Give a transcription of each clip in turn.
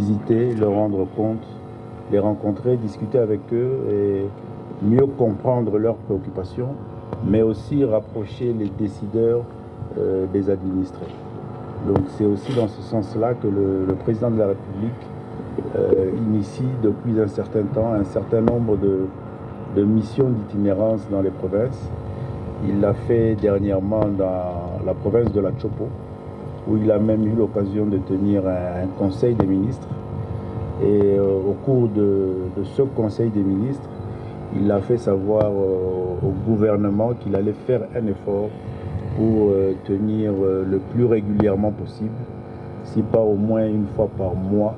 visiter, leur rendre compte, les rencontrer, discuter avec eux et mieux comprendre leurs préoccupations, mais aussi rapprocher les décideurs des administrés. Donc c'est aussi dans ce sens-là que le président de la République initie depuis un certain temps un certain nombre de missions d'itinérance dans les provinces. Il l'a fait dernièrement dans la province de la Chopo, où il a même eu l'occasion de tenir un conseil des ministres. Et au cours de ce conseil des ministres, il a fait savoir au gouvernement qu'il allait faire un effort pour tenir le plus régulièrement possible, si pas au moins une fois par mois,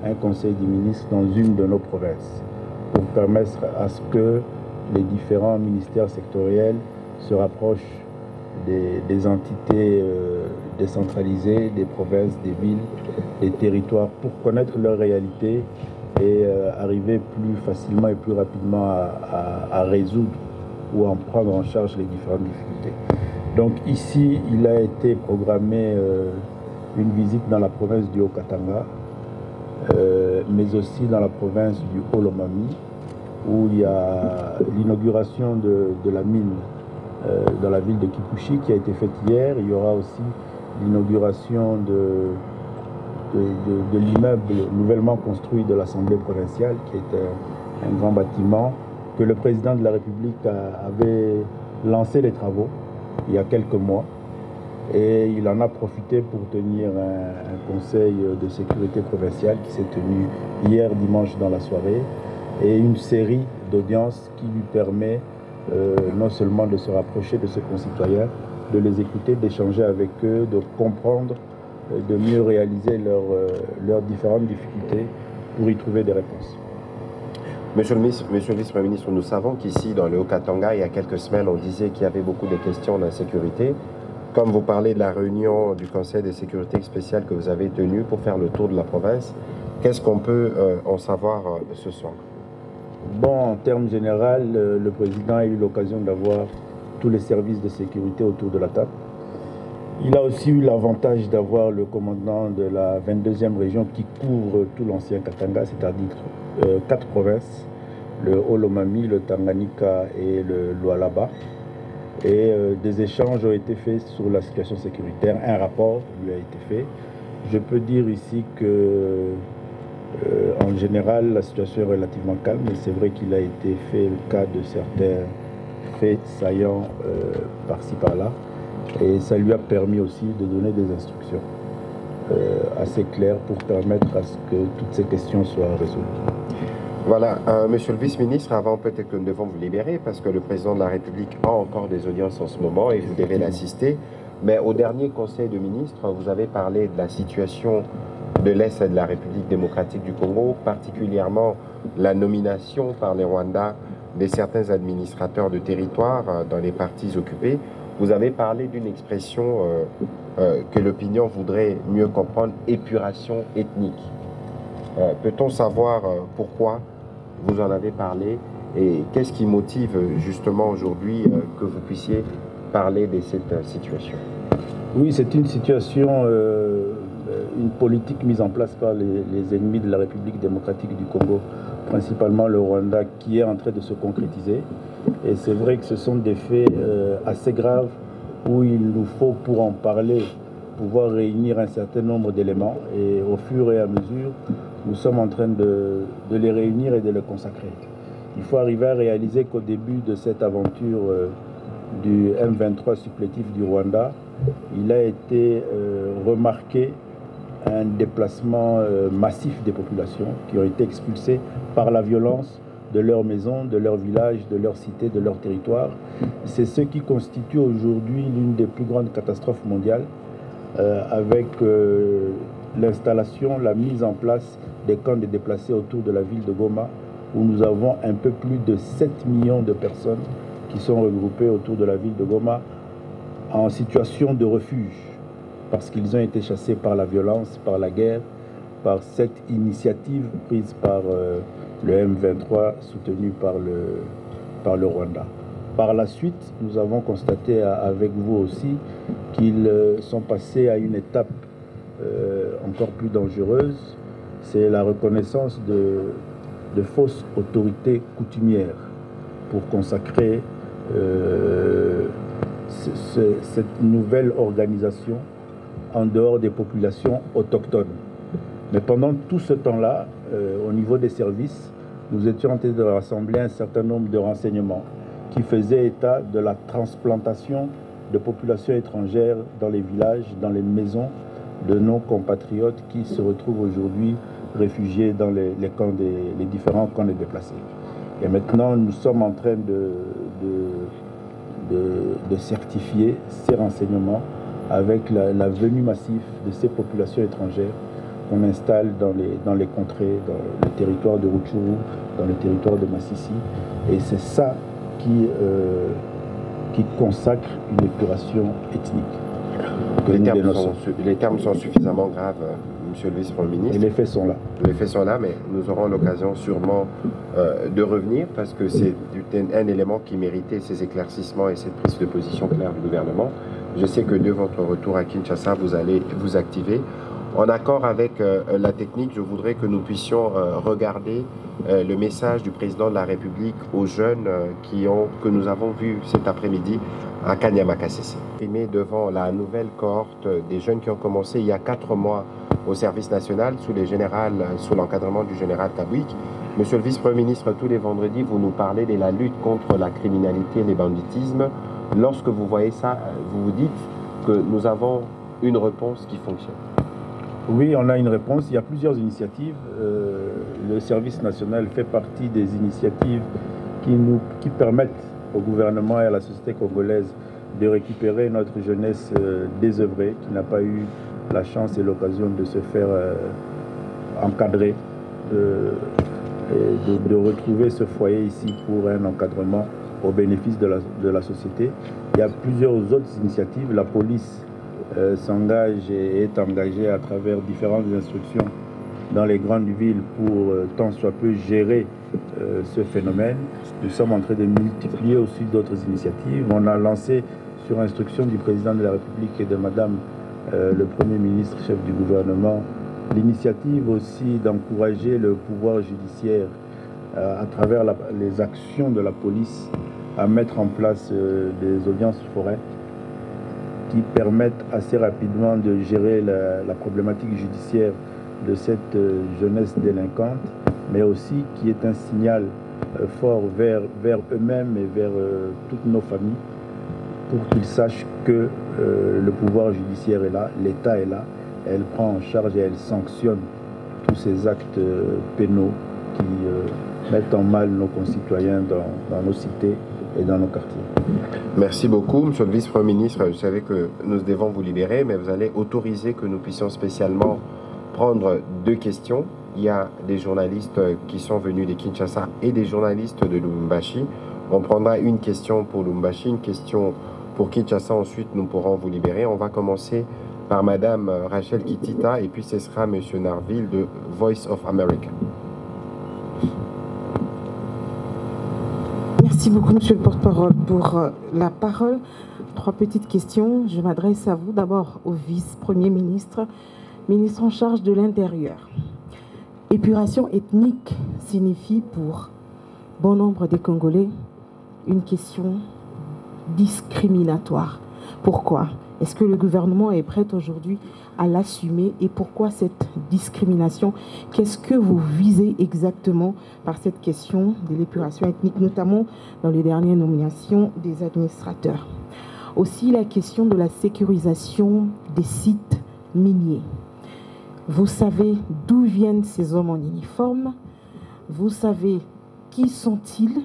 un conseil des ministres dans une de nos provinces, pour permettre à ce que les différents ministères sectoriels se rapprochent des entités décentralisées, des provinces, des villes, des territoires, pour connaître leur réalité et arriver plus facilement et plus rapidement à résoudre ou à prendre en charge les différentes difficultés. Donc ici, il a été programmé une visite dans la province du Haut-Katanga, mais aussi dans la province du Haut-Lomami, où il y a l'inauguration de la mine dans la ville de Kipushi qui a été faite hier. Il y aura aussi l'inauguration de l'immeuble nouvellement construit de l'Assemblée provinciale, qui est un grand bâtiment que le président de la République avait lancé les travaux il y a quelques mois. Et il en a profité pour tenir un conseil de sécurité provinciale qui s'est tenu hier dimanche dans la soirée, et une série d'audiences qui lui permet non seulement de se rapprocher de ses concitoyens, de les écouter, d'échanger avec eux, de comprendre, de mieux réaliser leurs différentes difficultés pour y trouver des réponses. Monsieur le vice-premier ministre, nous savons qu'ici, dans le Haut-Katanga, il y a quelques semaines, on disait qu'il y avait beaucoup de questions d'insécurité. Comme vous parlez de la réunion du Conseil de sécurité spéciale que vous avez tenue pour faire le tour de la province, qu'est-ce qu'on peut en savoir ce soir? Bon, en termes généraux, le président a eu l'occasion d'avoir tous les services de sécurité autour de la table. Il a aussi eu l'avantage d'avoir le commandant de la 22e région qui couvre tout l'ancien Katanga, c'est-à-dire 4 provinces, le Haut-Lomami, le Tanganyika et le Lualaba. Et des échanges ont été faits sur la situation sécuritaire. Un rapport lui a été fait. Je peux dire ici que, en général, la situation est relativement calme, mais c'est vrai qu'il a été fait le cas de certains faits saillants par-ci par-là. Et ça lui a permis aussi de donner des instructions assez claires pour permettre à ce que toutes ces questions soient résolues. Voilà, monsieur le vice-ministre, avant peut-être que nous devons vous libérer, parce que le président de la République a encore des audiences en ce moment et vous devez l'assister. Mais au dernier Conseil de ministres, vous avez parlé de la situation de l'Est de la République démocratique du Congo, particulièrement la nomination par les Rwandais de certains administrateurs de territoire dans les partis occupés. Vous avez parlé d'une expression que l'opinion voudrait mieux comprendre, épuration ethnique. Peut-on savoir pourquoi vous en avez parlé et qu'est-ce qui motive justement aujourd'hui que vous puissiez parler de cette situation? Oui, c'est une situation, une politique mise en place par les ennemis de la République démocratique du Congo, principalement le Rwanda, qui est en train de se concrétiser. Et c'est vrai que ce sont des faits assez graves où il nous faut, pour en parler, pouvoir réunir un certain nombre d'éléments. Et au fur et à mesure, nous sommes en train de les réunir et de les consacrer. Il faut arriver à réaliser qu'au début de cette aventure du M23 supplétif du Rwanda, il a été remarqué un déplacement massif des populations qui ont été expulsées par la violence de leurs maisons, de leurs villages, de leurs cités, de leurs territoires. C'est ce qui constitue aujourd'hui l'une des plus grandes catastrophes mondiales, avec l'installation, la mise en place des camps de déplacés autour de la ville de Goma, où nous avons un peu plus de 7 millions de personnes qui sont regroupées autour de la ville de Goma en situation de refuge, parce qu'ils ont été chassés par la violence, par la guerre, par cette initiative prise par le M23 soutenu par le Rwanda. Par la suite, nous avons constaté avec vous aussi qu'ils sont passés à une étape encore plus dangereuse, c'est la reconnaissance de fausses autorités coutumières pour consacrer cette nouvelle organisation en dehors des populations autochtones. Mais pendant tout ce temps-là, au niveau des services, nous étions en train de rassembler un certain nombre de renseignements qui faisaient état de la transplantation de populations étrangères dans les villages, dans les maisons de nos compatriotes qui se retrouvent aujourd'hui réfugiés dans les différents camps des déplacés. Et maintenant, nous sommes en train de certifier ces renseignements avec la venue massive de ces populations étrangères qu'on installe dans les contrées, dans le territoire de Rutshuru, dans le territoire de Massissi. Et c'est ça qui consacre une épuration ethnique. Les termes sont suffisamment graves, Monsieur le Vice-Premier ministre. Et les faits sont là. Les faits sont là, mais nous aurons l'occasion sûrement de revenir parce que c'est un élément qui méritait ces éclaircissements et cette prise de position claire du gouvernement. Je sais que de votre retour à Kinshasa, vous allez vous activer. En accord avec la technique, je voudrais que nous puissions regarder le message du président de la République aux jeunes que nous avons vus cet après-midi à Kanyamakasese. Devant la nouvelle cohorte des jeunes qui ont commencé il y a 4 mois au service national sous l'encadrement du général Kabouik. Monsieur le Vice-Premier ministre, tous les vendredis, vous nous parlez de la lutte contre la criminalité et les banditismes. Lorsque vous voyez ça, vous vous dites que nous avons une réponse qui fonctionne. Oui, on a une réponse. Il y a plusieurs initiatives. Le service national fait partie des initiatives qui permettent au gouvernement et à la société congolaise de récupérer notre jeunesse désœuvrée, qui n'a pas eu la chance et l'occasion de se faire encadrer, de retrouver ce foyer ici pour un encadrement au bénéfice de la société. Il y a plusieurs autres initiatives. La police s'engage et est engagée à travers différentes instructions dans les grandes villes pour tant soit peu gérer ce phénomène. Nous sommes en train de multiplier aussi d'autres initiatives. On a lancé sur instruction du président de la République et de Madame le Premier ministre, chef du gouvernement, l'initiative aussi d'encourager le pouvoir judiciaire à travers les actions de la police à mettre en place des audiences forêts qui permettent assez rapidement de gérer la problématique judiciaire de cette jeunesse délinquante, mais aussi qui est un signal fort vers eux-mêmes et vers toutes nos familles pour qu'ils sachent que le pouvoir judiciaire est là, l'État est là, elle prend en charge et elle sanctionne tous ces actes pénaux qui mettent en mal nos concitoyens dans nos cités et dans nos quartiers. Merci beaucoup, Monsieur le Vice-Premier ministre. Je savais que nous devons vous libérer, mais vous allez autoriser que nous puissions spécialement prendre 2 questions. Il y a des journalistes qui sont venus de Kinshasa et des journalistes de Lubumbashi. On prendra une question pour Lubumbashi, une question pour Kinshasa. Ensuite, nous pourrons vous libérer. On va commencer par Madame Rachel Kitita et puis ce sera Monsieur Narville de Voice of America. Merci beaucoup, Monsieur le porte-parole, pour la parole. 3 petites questions. Je m'adresse à vous. D'abord au vice-premier ministre, ministre en charge de l'Intérieur. Épuration ethnique signifie pour bon nombre des Congolais une question discriminatoire. Pourquoi? Est-ce que le gouvernement est prêt aujourd'hui à l'assumer et pourquoi cette discrimination? Qu'est-ce que vous visez exactement par cette question de l'épuration ethnique, notamment dans les dernières nominations des administrateurs? Aussi la question de la sécurisation des sites miniers. Vous savez d'où viennent ces hommes en uniforme? Vous savez qui sont-ils?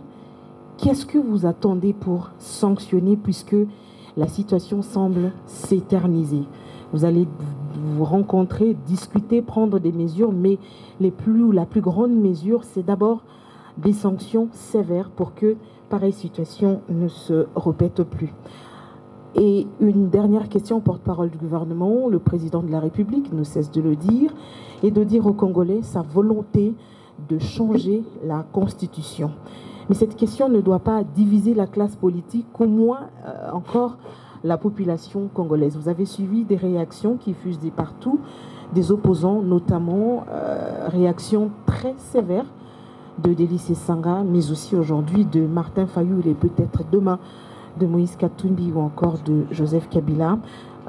Qu'est-ce que vous attendez pour sanctionner puisque la situation semble s'éterniser? Vous allez vous rencontrer, discuter, prendre des mesures, mais la plus grande mesure, c'est d'abord des sanctions sévères pour que pareille situation ne se répète plus. Et une dernière question, porte-parole du gouvernement, le président de la République ne cesse de le dire, et de dire aux Congolais sa volonté de changer la Constitution. Mais cette question ne doit pas diviser la classe politique, au moins encore la population congolaise. Vous avez suivi des réactions qui fusent partout, des opposants, notamment réaction très sévère de Délice Sanga, mais aussi aujourd'hui de Martin Fayulu et peut-être demain de Moïse Katumbi ou encore de Joseph Kabila.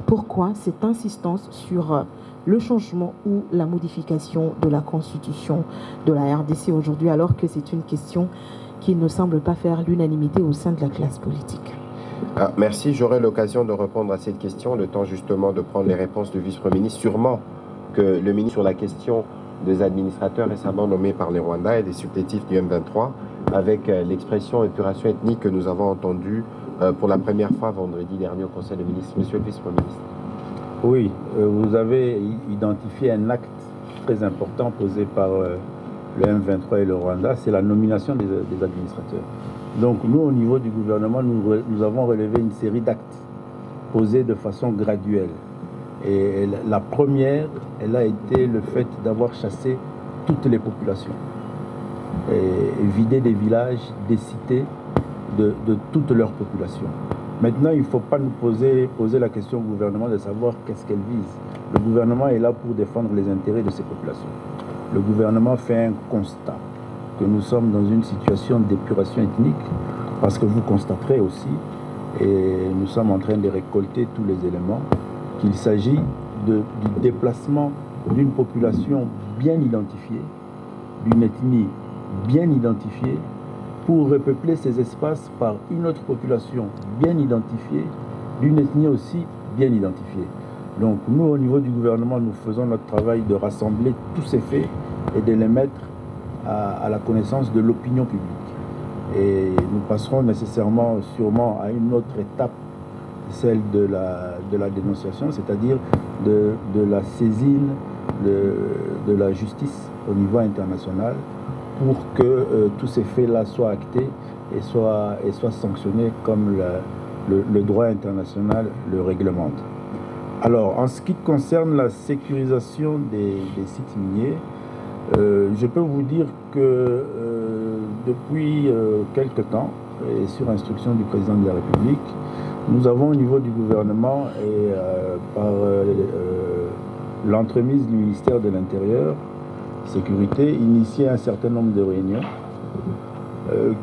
Pourquoi cette insistance sur le changement ou la modification de la constitution de la RDC aujourd'hui, alors que c'est une question qui ne semble pas faire l'unanimité au sein de la classe politique? Merci, j'aurai l'occasion de répondre à cette question, le temps justement de prendre les réponses du vice-premier ministre. Sûrement que le ministre sur la question des administrateurs récemment nommés par les Rwandais et des supplétifs du M23, avec l'expression épuration ethnique que nous avons entendue pour la première fois vendredi dernier au Conseil des ministres. Monsieur le vice-premier ministre. Oui, vous avez identifié un acte très important posé par le M23 et le Rwanda, c'est la nomination des administrateurs. Donc nous, au niveau du gouvernement, nous avons relevé une série d'actes posés de façon graduelle. Et la première, elle a été le fait d'avoir chassé toutes les populations, et vidé des villages, des cités, de toute leur population. Maintenant, il ne faut pas nous poser la question au gouvernement de savoir qu'est-ce qu'elle vise. Le gouvernement est là pour défendre les intérêts de ces populations. Le gouvernement fait un constat que nous sommes dans une situation d'épuration ethnique, parce que vous constaterez aussi, et nous sommes en train de récolter tous les éléments, qu'il s'agit du déplacement d'une population bien identifiée, d'une ethnie bien identifiée, pour repeupler ces espaces par une autre population bien identifiée, d'une ethnie aussi bien identifiée. Donc nous, au niveau du gouvernement, nous faisons notre travail de rassembler tous ces faits et de les mettre à la connaissance de l'opinion publique. Et nous passerons nécessairement, sûrement, à une autre étape, celle de la dénonciation, c'est-à-dire de la saisine de la justice au niveau international, pour que tous ces faits-là soient actés et soient sanctionnés comme le droit international le réglemente. Alors, en ce qui concerne la sécurisation des sites miniers, je peux vous dire que depuis quelque temps, et sur instruction du président de la République, nous avons au niveau du gouvernement et par l'entremise du ministère de l'Intérieur, Sécurité, initié un certain nombre de réunions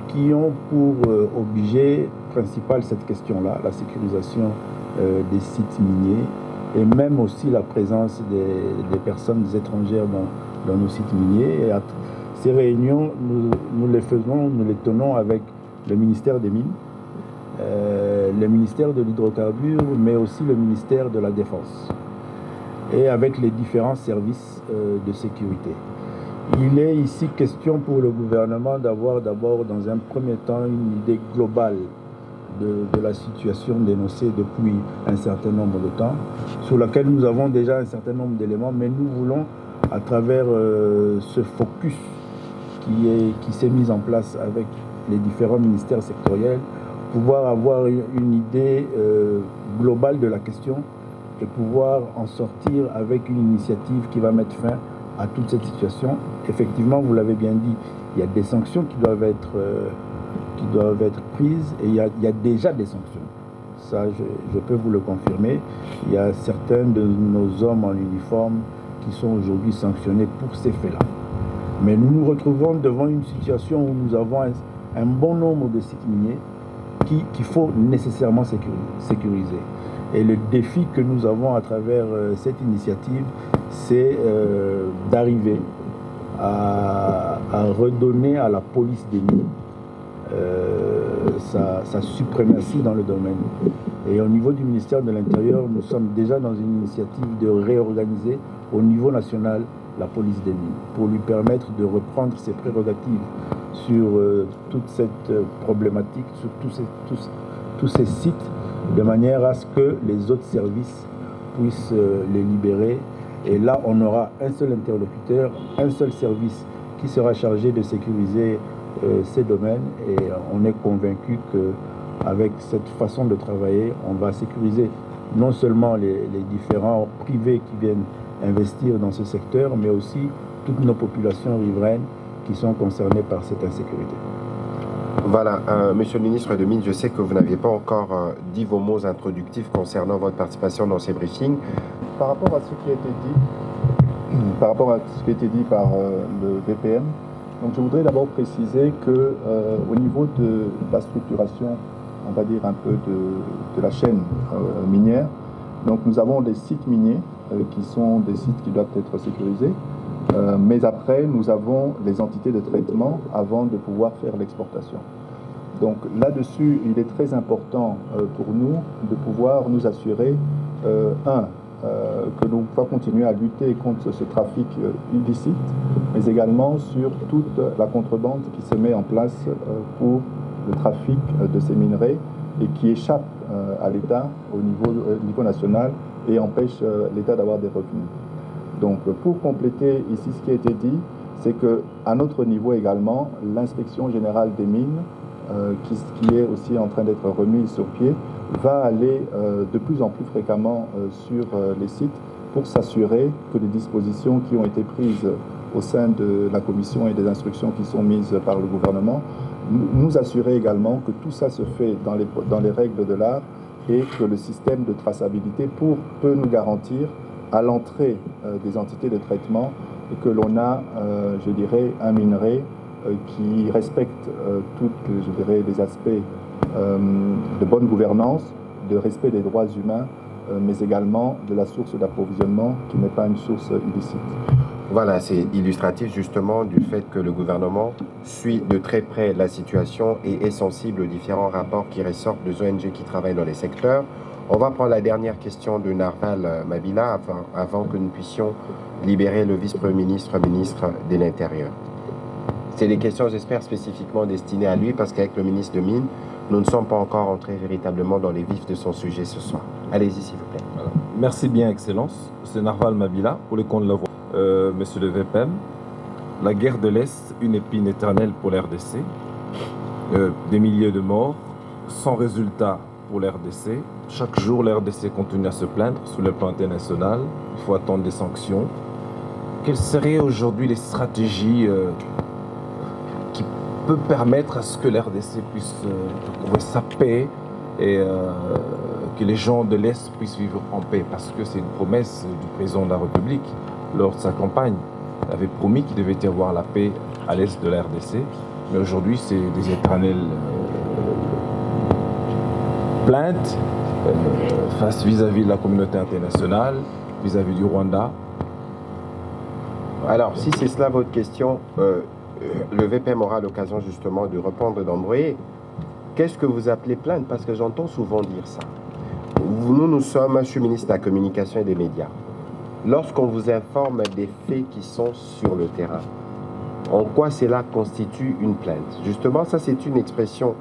qui ont pour objet principal cette question-là, la sécurisation des sites miniers et même aussi la présence des personnes étrangères dans nos sites miniers. Et ces réunions, nous les faisons, nous les tenons avec le ministère des Mines, le ministère de l'Hydrocarbure, mais aussi le ministère de la Défense et avec les différents services de sécurité. Il est ici question pour le gouvernement d'avoir d'abord, dans un premier temps, une idée globale de la situation dénoncée depuis un certain nombre de temps, sur laquelle nous avons déjà un certain nombre d'éléments, mais nous voulons, à travers ce focus qui s'est mis en place avec les différents ministères sectoriels, pouvoir avoir une idée globale de la question et pouvoir en sortir avec une initiative qui va mettre fin à toute cette situation. Effectivement, vous l'avez bien dit, il y a des sanctions qui doivent être prises et il y a déjà des sanctions. Ça, je peux vous le confirmer. Il y a certains de nos hommes en uniforme qui sont aujourd'hui sanctionnés pour ces faits-là. Mais nous nous retrouvons devant une situation où nous avons un bon nombre de sites miniers qu'il faut nécessairement sécuriser. Et le défi que nous avons à travers cette initiative, c'est d'arriver à redonner à la police des mines sa suprématie dans le domaine. Et au niveau du ministère de l'Intérieur, nous sommes déjà dans une initiative de réorganiser au niveau national la police des mines, pour lui permettre de reprendre ses prérogatives sur toute cette problématique, sur tous ces sites, de manière à ce que les autres services puissent les libérer. Et là, on aura un seul interlocuteur, un seul service qui sera chargé de sécuriser ces domaines. Et on est convaincu qu'avec cette façon de travailler, on va sécuriser non seulement les différents privés qui viennent investir dans ce secteur, mais aussi toutes nos populations riveraines qui sont concernées par cette insécurité. Voilà, Monsieur le ministre de Mines, je sais que vous n'aviez pas encore dit vos mots introductifs concernant votre participation dans ces briefings. Par rapport à ce qui a été dit, par rapport à ce qui a été dit par le VPM. Donc je voudrais d'abord préciser que au niveau de la structuration, on va dire un peu de la chaîne minière, donc nous avons des sites miniers qui sont des sites qui doivent être sécurisés, mais après nous avons les entités de traitement avant de pouvoir faire l'exportation. Donc là-dessus, il est très important pour nous de pouvoir nous assurer, que l'on va continuer à lutter contre ce trafic illicite, mais également sur toute la contrebande qui se met en place pour le trafic de ces minerais et qui échappe à l'État au niveau national et empêche l'État d'avoir des revenus. Donc pour compléter ici ce qui a été dit, c'est qu'à notre niveau également, l'inspection générale des mines, qui est aussi en train d'être remise sur pied, va aller de plus en plus fréquemment sur les sites pour s'assurer que les dispositions qui ont été prises au sein de la commission et des instructions qui sont mises par le gouvernement, nous assurer également que tout ça se fait dans les règles de l'art et que le système de traçabilité peut nous garantir à l'entrée des entités de traitement et que l'on a, je dirais, un minerai qui respecte tous, je dirais, les aspects de bonne gouvernance, de respect des droits humains, mais également de la source d'approvisionnement qui n'est pas une source illicite. Voilà, c'est illustratif justement du fait que le gouvernement suit de très près la situation et est sensible aux différents rapports qui ressortent des ONG qui travaillent dans les secteurs. On va prendre la dernière question de Narval Mabila avant que nous puissions libérer le vice-premier ministre, ministre de l'Intérieur. C'est des questions, j'espère, spécifiquement destinées à lui parce qu'avec le ministre de Mines, nous ne sommes pas encore entrés véritablement dans les vifs de son sujet ce soir. Allez-y, s'il vous plaît. Voilà. Merci bien, Excellence. C'est Narval Mabila, pour le compte de la voix. Monsieur le VPM, la guerre de l'Est, une épine éternelle pour l'RDC. Des milliers de morts, sans résultat pour l'RDC. Chaque jour, l'RDC continue à se plaindre sur le plan international. Il faut attendre des sanctions. Quelles seraient aujourd'hui les stratégies qui peuvent permettre à ce que l'RDC puisse trouver sa paix et que les gens de l'Est puissent vivre en paix? Parce que c'est une promesse du président de la République lors de sa campagne. Il avait promis qu'il devait y avoir la paix à l'Est de la RDC. Mais aujourd'hui, c'est des éternelles plaintes face vis-à-vis de la communauté internationale, vis-à-vis du Rwanda. Alors, si c'est cela votre question, le VPM aura l'occasion justement de répondre d'embrayé. Qu'est-ce que vous appelez plainte? Parce que j'entends souvent dire ça. Nous sommes, je suis ministre de la Communication et des Médias. Lorsqu'on vous informe des faits qui sont sur le terrain, en quoi cela constitue une plainte? Justement, ça c'est une expression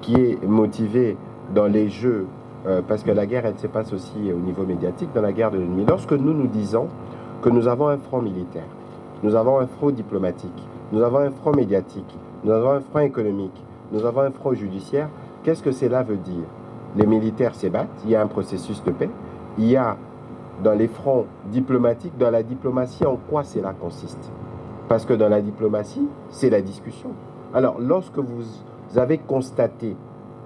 qui est motivée dans les jeux, parce que la guerre, elle se passe aussi au niveau médiatique, dans la guerre de l'ennemi. Lorsque nous disons que nous avons un front militaire, nous avons un front diplomatique, nous avons un front médiatique, nous avons un front économique, nous avons un front judiciaire, qu'est-ce que cela veut dire? Les militaires se battent, il y a un processus de paix, il y a dans les fronts diplomatiques, dans la diplomatie, en quoi cela consiste? Parce que dans la diplomatie, c'est la discussion. Alors, lorsque vous avez constaté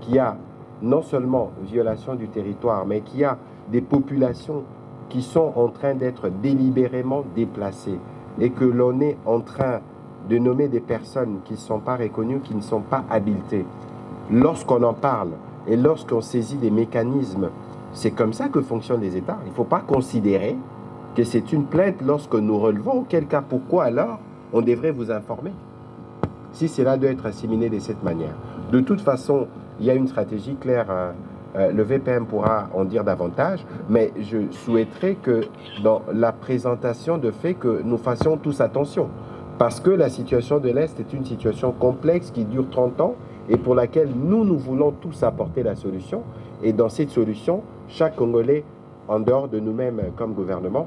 qu'il y a non seulement violation du territoire, mais qu'il y a des populations qui sont en train d'être délibérément déplacées et que l'on est en train de nommer des personnes qui ne sont pas reconnues, qui ne sont pas habilitées, lorsqu'on en parle et lorsqu'on saisit des mécanismes, c'est comme ça que fonctionnent les États. Il ne faut pas considérer que c'est une plainte lorsque nous relevons. Quel cas, pourquoi alors on devrait vous informer si cela doit être assimilé de cette manière? De toute façon, il y a une stratégie claire. Le VPM pourra en dire davantage, mais je souhaiterais que dans la présentation de faits, que nous fassions tous attention. Parce que la situation de l'Est est une situation complexe qui dure 30 ans et pour laquelle nous voulons tous apporter la solution. Et dans cette solution, chaque Congolais, en dehors de nous-mêmes comme gouvernement,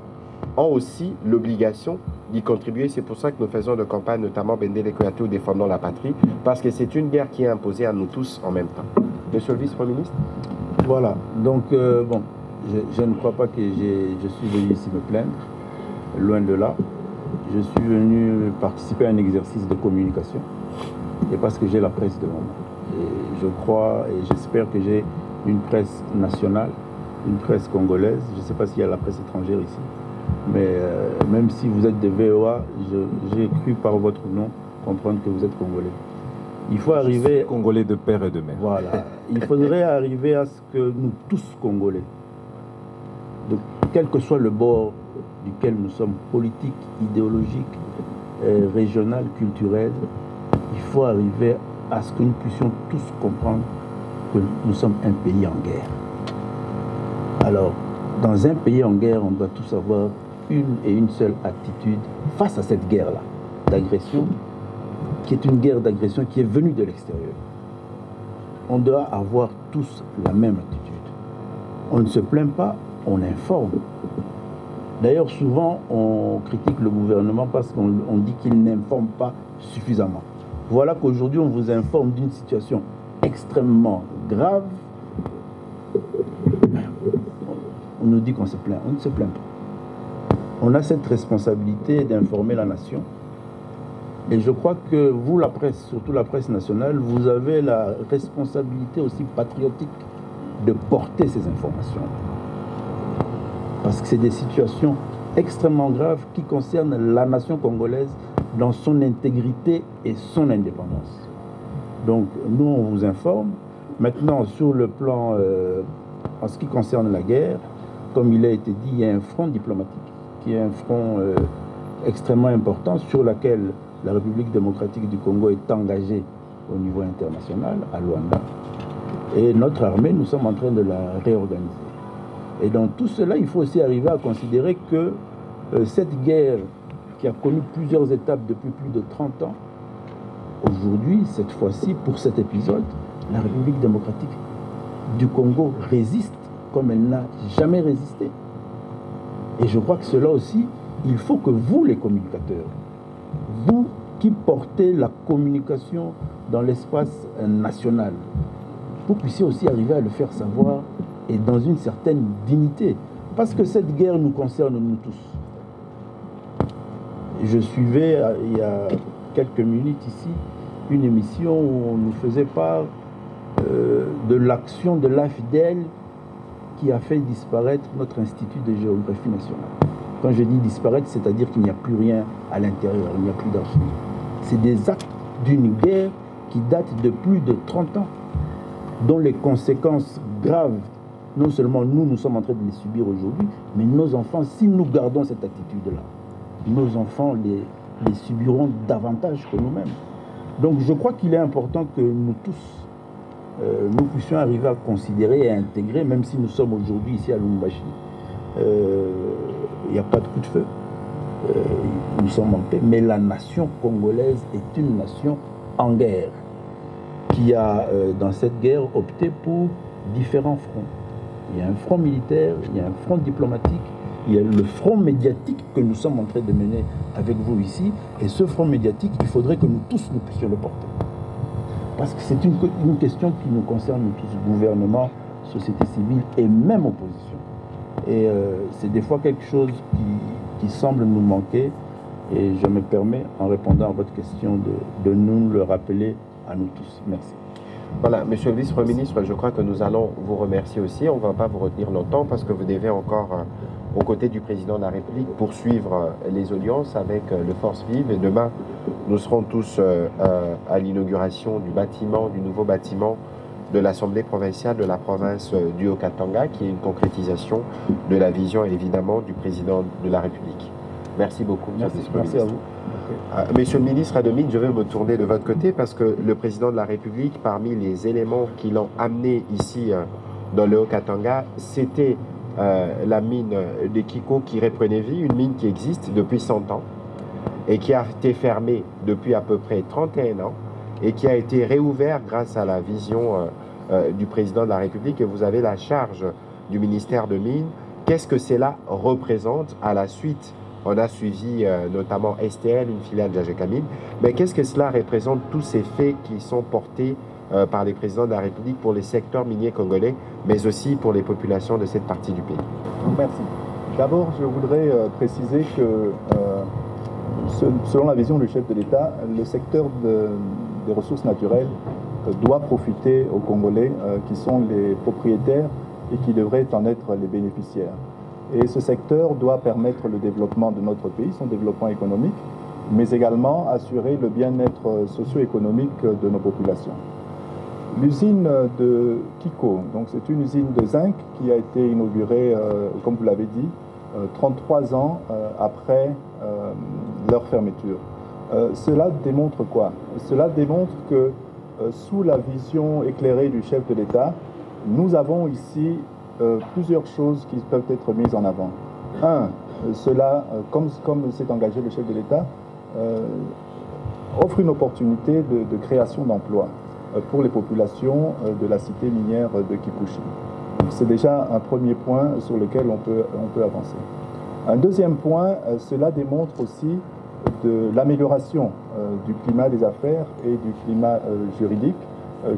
ont aussi l'obligation d'y contribuer. C'est pour ça que nous faisons de campagne, notamment Bendele Koyaté ou Défendons la Patrie, parce que c'est une guerre qui est imposée à nous tous en même temps. Monsieur le vice-premier ministre? Voilà, donc bon, je ne crois pas que je suis venu ici me plaindre, loin de là. Je suis venu participer à un exercice de communication, et parce que j'ai la presse devant moi. Et je crois et j'espère que j'ai une presse nationale, une presse congolaise, je ne sais pas s'il y a la presse étrangère ici, Mais même si vous êtes des VOA, j'ai cru par votre nom comprendre que vous êtes Congolais. Il faut arriver... Congolais de père et de mère. Voilà. Il faudrait arriver à ce que nous tous Congolais, quel que soit le bord duquel nous sommes, politique, idéologique, régional, culturel, il faut arriver à ce que nous puissions tous comprendre que nous sommes un pays en guerre. Alors, dans un pays en guerre, on doit tous avoir une seule attitude face à cette guerre-là, d'agression, qui est une guerre d'agression qui est venue de l'extérieur. On doit avoir tous la même attitude. On ne se plaint pas, on informe. D'ailleurs, souvent, on critique le gouvernement parce qu'on dit qu'il n'informe pas suffisamment. Voilà qu'aujourd'hui, on vous informe d'une situation extrêmement grave. On nous dit qu'on se plaint. On ne se plaint pas. On a cette responsabilité d'informer la nation. Et je crois que vous, la presse, surtout la presse nationale, vous avez la responsabilité aussi patriotique de porter ces informations. Parce que c'est des situations extrêmement graves qui concernent la nation congolaise dans son intégrité et son indépendance. Donc, nous, on vous informe. Maintenant, sur le plan, en ce qui concerne la guerre, comme il a été dit, il y a un front diplomatique, qui est un front extrêmement important sur lequel la République démocratique du Congo est engagée au niveau international, à Luanda. Et notre armée, nous sommes en train de la réorganiser. Et dans tout cela, il faut aussi arriver à considérer que cette guerre qui a connu plusieurs étapes depuis plus de 30 ans, aujourd'hui, cette fois-ci, pour cet épisode, la République démocratique du Congo résiste comme elle n'a jamais résisté. Et je crois que cela aussi, il faut que vous, les communicateurs, vous qui portez la communication dans l'espace national, vous puissiez aussi arriver à le faire savoir et dans une certaine dignité. Parce que cette guerre nous concerne nous tous. Je suivais il y a quelques minutes ici une émission où on nous faisait part de l'action de l'AFDEL qui a fait disparaître notre Institut de géographie nationale. Quand je dis disparaître, c'est-à-dire qu'il n'y a plus rien à l'intérieur, il n'y a plus d'archives. C'est des actes d'une guerre qui date de plus de 30 ans, dont les conséquences graves, non seulement nous sommes en train de les subir aujourd'hui, mais nos enfants, si nous gardons cette attitude-là, nos enfants les subiront davantage que nous-mêmes. Donc je crois qu'il est important que nous tous, nous puissions arriver à considérer et à intégrer, même si nous sommes aujourd'hui ici à Lubumbashi, il n'y a pas de coup de feu, nous sommes en paix, mais la nation congolaise est une nation en guerre, qui a dans cette guerre opté pour différents fronts. Il y a un front militaire, il y a un front diplomatique, il y a le front médiatique que nous sommes en train de mener avec vous ici, et ce front médiatique, il faudrait que nous tous nous puissions le porter. Parce que c'est une question qui nous concerne nous tous, gouvernement, société civile et même opposition. Et c'est des fois quelque chose qui semble nous manquer, et je me permets, en répondant à votre question, de nous le rappeler à nous tous. Merci. Voilà, Monsieur le Vice-Premier ministre, je crois que nous allons vous remercier aussi. On ne va pas vous retenir longtemps parce que vous devez encore, aux côtés du Président de la République, poursuivre les audiences avec le Force Vive. Et demain, nous serons tous à l'inauguration du bâtiment, du nouveau bâtiment de l'Assemblée provinciale de la province du Haut-Katanga, qui est une concrétisation de la vision, évidemment, du Président de la République. Merci beaucoup, Monsieur le Vice-Premier ministre. Merci à vous. Monsieur le ministre Adomine, je vais me tourner de votre côté parce que le président de la République, parmi les éléments qui l'ont amené ici dans le Haut-Katanga, c'était la mine de Kiko qui reprenait vie, une mine qui existe depuis 100 ans et qui a été fermée depuis à peu près 31 ans et qui a été réouverte grâce à la vision du président de la République, et vous avez la charge du ministère de Mines. Qu'est-ce que cela représente à la suite? On a suivi notamment STL, une filiale d'Agekamine. Mais qu'est-ce que cela représente, tous ces faits qui sont portés par les présidents de la République pour les secteurs miniers congolais, mais aussi pour les populations de cette partie du pays? Merci. D'abord, je voudrais préciser que, selon la vision du chef de l'État, le secteur des ressources naturelles doit profiter aux Congolais qui sont les propriétaires et qui devraient en être les bénéficiaires. Et ce secteur doit permettre le développement de notre pays, son développement économique, mais également assurer le bien-être socio-économique de nos populations. L'usine de Kiko, donc c'est une usine de zinc qui a été inaugurée, comme vous l'avez dit, 33 ans après leur fermeture. Cela démontre quoi? Cela démontre que sous la vision éclairée du chef de l'État, nous avons ici plusieurs choses qui peuvent être mises en avant. Un, cela, comme s'est engagé le chef de l'État, offre une opportunité de création d'emplois pour les populations de la cité minière de Kipushi. C'est déjà un premier point sur lequel on peut avancer. Un deuxième point, cela démontre aussi de l'amélioration du climat des affaires et du climat juridique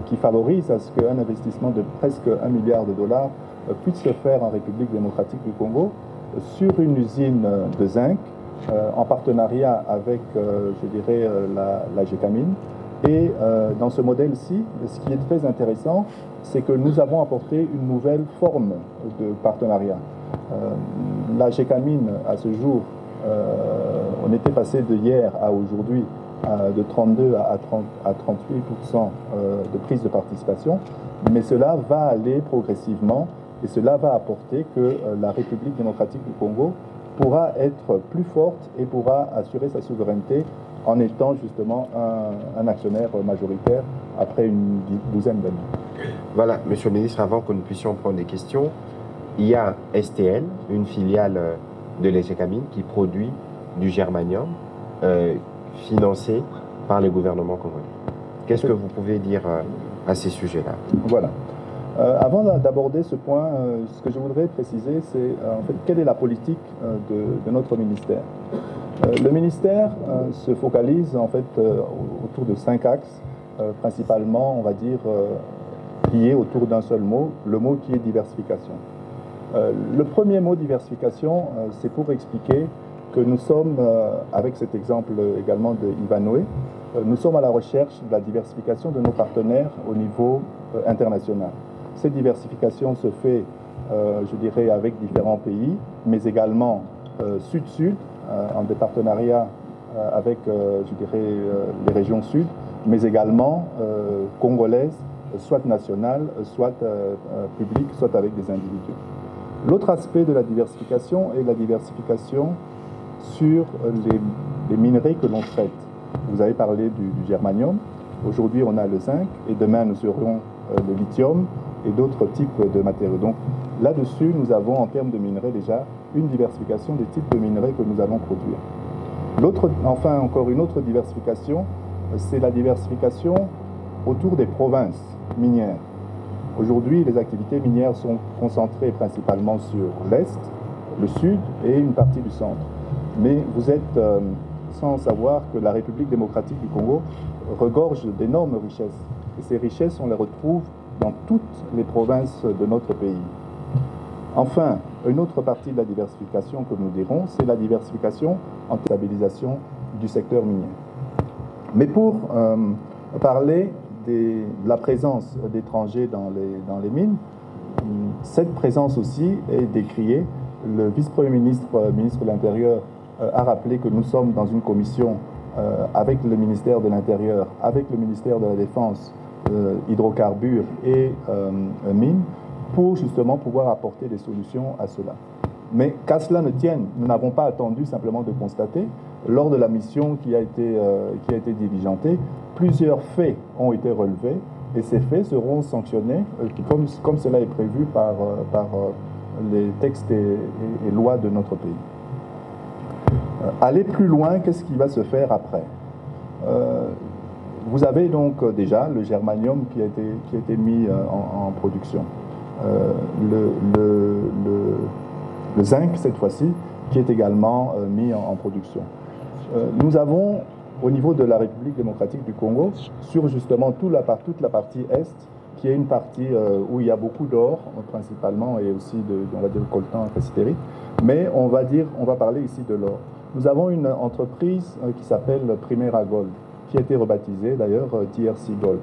qui favorise à ce qu'un investissement de presque $1 milliard puisse se faire en République démocratique du Congo sur une usine de zinc en partenariat avec, je dirais, la Gécamine. Et dans ce modèle-ci, ce qui est très intéressant, c'est que nous avons apporté une nouvelle forme de partenariat. La Gécamine, à ce jour, on était passé de hier à aujourd'hui de 32 à 38% de prise de participation, mais cela va aller progressivement et cela va apporter que la République démocratique du Congo pourra être plus forte et pourra assurer sa souveraineté en étant justement un actionnaire majoritaire après une douzaine d'années. Voilà, Monsieur le Ministre, avant que nous puissions prendre des questions, il y a STL, une filiale de la Gécamine qui produit du germanium financé par le gouvernement congolais. Qu'est-ce que vous pouvez dire à ces sujets-là? Voilà. Avant d'aborder ce point, ce que je voudrais préciser, c'est en fait quelle est la politique de notre ministère. Le ministère se focalise en fait autour de 5 axes, principalement, on va dire, liés autour d'un seul mot, le mot qui est diversification. Le premier mot diversification, c'est pour expliquer que nous sommes, avec cet exemple également de Ivanoé, nous sommes à la recherche de la diversification de nos partenaires au niveau international. Cette diversification se fait, je dirais, avec différents pays, mais également sud-sud, en des partenariats avec, je dirais, les régions sud, mais également congolaises, soit nationales, soit publiques, soit avec des individus. L'autre aspect de la diversification est la diversification sur les minerais que l'on traite. Vous avez parlé du germanium. Aujourd'hui, on a le zinc et demain, nous aurons le lithium et d'autres types de matériaux. Donc là-dessus, nous avons en termes de minerais déjà une diversification des types de minerais que nous allons produire. Enfin, encore une autre diversification, c'est la diversification autour des provinces minières. Aujourd'hui, les activités minières sont concentrées principalement sur l'Est, le Sud et une partie du Centre. Mais vous êtes sans savoir que la République démocratique du Congo regorge d'énormes richesses. Et ces richesses, on les retrouve dans toutes les provinces de notre pays. Enfin, une autre partie de la diversification que nous dirons, c'est la diversification en stabilisation du secteur minier. Mais pour parler de la présence d'étrangers dans les mines, cette présence aussi est décriée. Le vice-premier ministre, ministre de l'Intérieur, a rappelé que nous sommes dans une commission avec le ministère de l'Intérieur, avec le ministère de la Défense, hydrocarbures et mines, pour justement pouvoir apporter des solutions à cela. Mais qu'à cela ne tienne, nous n'avons pas attendu simplement de constater. Lors de la mission qui a été diligentée, plusieurs faits ont été relevés et ces faits seront sanctionnés comme cela est prévu par les textes et lois de notre pays. Aller plus loin, qu'est-ce qui va se faire après? Vous avez donc déjà le germanium qui a été mis en production. Le zinc, cette fois-ci, qui est également mis en production. Nous avons, au niveau de la République démocratique du Congo, sur justement toute la partie Est, qui est une partie où il y a beaucoup d'or, principalement, et aussi on va dire, coltan, cassitérite, mais on va parler ici de l'or. Nous avons une entreprise qui s'appelle Primera Gold, qui a été rebaptisée d'ailleurs TRC Gold.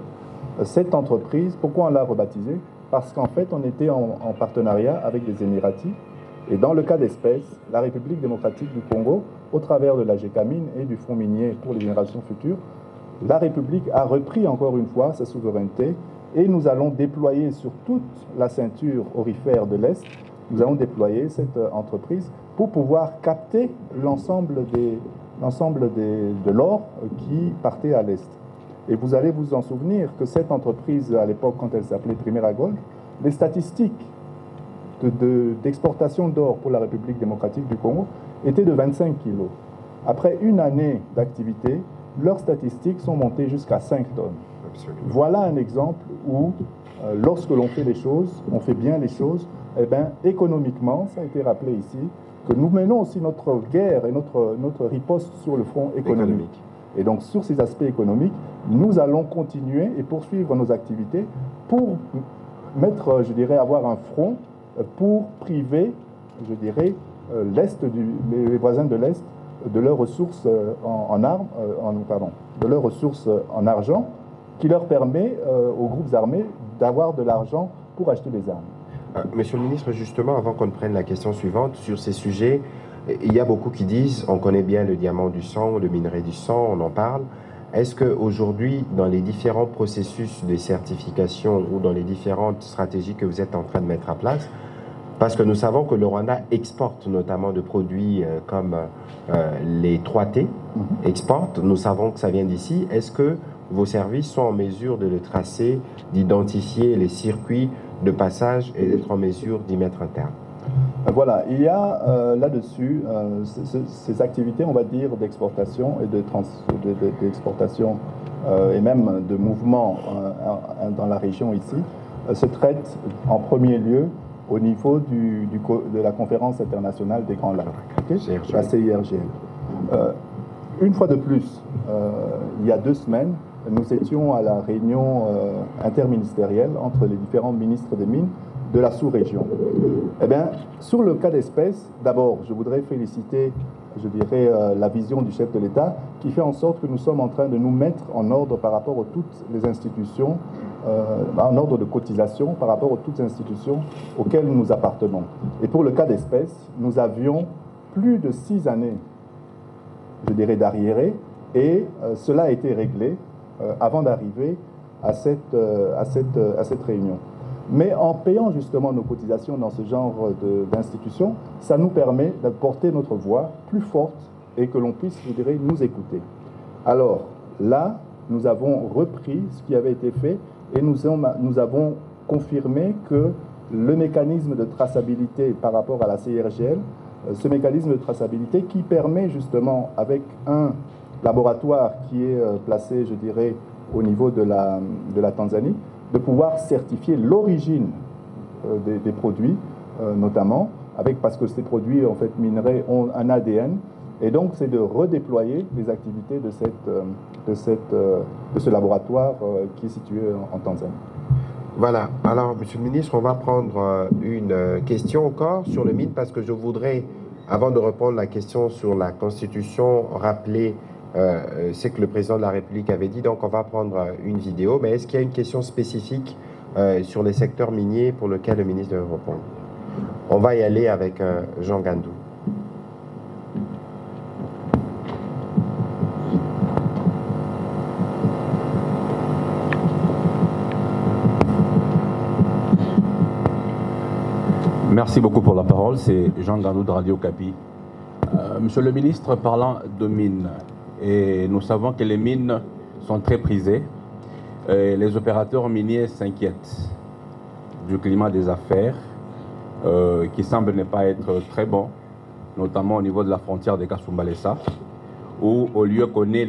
Cette entreprise, pourquoi on l'a rebaptisée? Parce qu'en fait, on était en partenariat avec des Émiratis Et dans le cas d'espèce, la République démocratique du Congo, au travers de la GECAMINE et du Fonds minier pour les générations futures, la République a repris encore une fois sa souveraineté et nous allons déployer sur toute la ceinture aurifère de l'Est, nous allons déployer cette entreprise pour pouvoir capter l'ensemble de l'or qui partait à l'Est. Et vous allez vous en souvenir que cette entreprise, à l'époque, quand elle s'appelait Primera Gold, les statistiques d'exportation d'or pour la République démocratique du Congo étaient de 25 kilos. Après une année d'activité, leurs statistiques sont montées jusqu'à 5 tonnes. Absolument. Voilà un exemple où, lorsque l'on fait les choses, on fait bien les choses, eh bien, économiquement, ça a été rappelé ici, que nous menons aussi notre guerre et notre riposte sur le front économique. Et donc, sur ces aspects économiques, nous allons continuer et poursuivre nos activités pour mettre, je dirais, avoir un front pour priver, je dirais, les voisins de l'Est de leurs ressources de leurs ressources en argent, qui leur permet aux groupes armés d'avoir de l'argent pour acheter des armes. Monsieur le ministre, justement, avant qu'on prenne la question suivante, sur ces sujets, il y a beaucoup qui disent, on connaît bien le diamant du sang, le minerai du sang, on en parle. Est-ce qu'aujourd'hui, dans les différents processus de certification ou dans les différentes stratégies que vous êtes en train de mettre en place, parce que nous savons que le Rwanda exporte notamment de produits comme les 3T, exporte, nous savons que ça vient d'ici. Est-ce que vos services sont en mesure de le tracer, d'identifier les circuits de passage et d'être en mesure d'y mettre un terme? Voilà, il y a là-dessus ces activités, on va dire, d'exportation et d'exportation et même de mouvement dans la région ici, se traitent en premier lieu au niveau de la conférence internationale des Grands Lacs, la CIRGL. Une fois de plus, il y a 2 semaines, nous étions à la réunion interministérielle entre les différents ministres des Mines de la sous-région. Eh bien, sur le cas d'espèce, d'abord, je voudrais féliciter, je dirais, la vision du chef de l'État qui fait en sorte que nous sommes en train de nous mettre en ordre par rapport à toutes les institutions, en ordre de cotisation par rapport à toutes les institutions auxquelles nous appartenons. Et pour le cas d'espèce, nous avions plus de 6 années, je dirais, d'arriérés, et cela a été réglé avant d'arriver à cette réunion. Mais en payant justement nos cotisations dans ce genre d'institutions, ça nous permet de porter notre voix plus forte et que l'on puisse, je dirais, nous écouter. Alors là, nous avons repris ce qui avait été fait et nous avons confirmé que le mécanisme de traçabilité par rapport à la CIRGL, ce mécanisme de traçabilité qui permet justement, avec un laboratoire qui est placé, je dirais, au niveau de la Tanzanie, de pouvoir certifier l'origine des produits, notamment, parce que ces produits, en fait, minerais, ont un ADN, et donc c'est de redéployer les activités de ce laboratoire qui est situé en Tanzanie. Voilà. Alors, Monsieur le Ministre, on va prendre une question encore sur le mine, parce que je voudrais, avant de répondre à la question sur la Constitution, rappeler ce que le président de la République avait dit. Donc, on va prendre une vidéo. Mais est-ce qu'il y a une question spécifique sur les secteurs miniers pour lequel le ministre devait répondre? On va y aller avec Jean Gandou. Merci beaucoup pour la parole. C'est Jean Gandou de Radio Okapi. Monsieur le ministre, parlant de mines, et nous savons que les mines sont très prisées. Les opérateurs miniers s'inquiètent du climat des affaires qui semble ne pas être très bon, notamment au niveau de la frontière de Kasumbalesa, où au lieu qu'on ait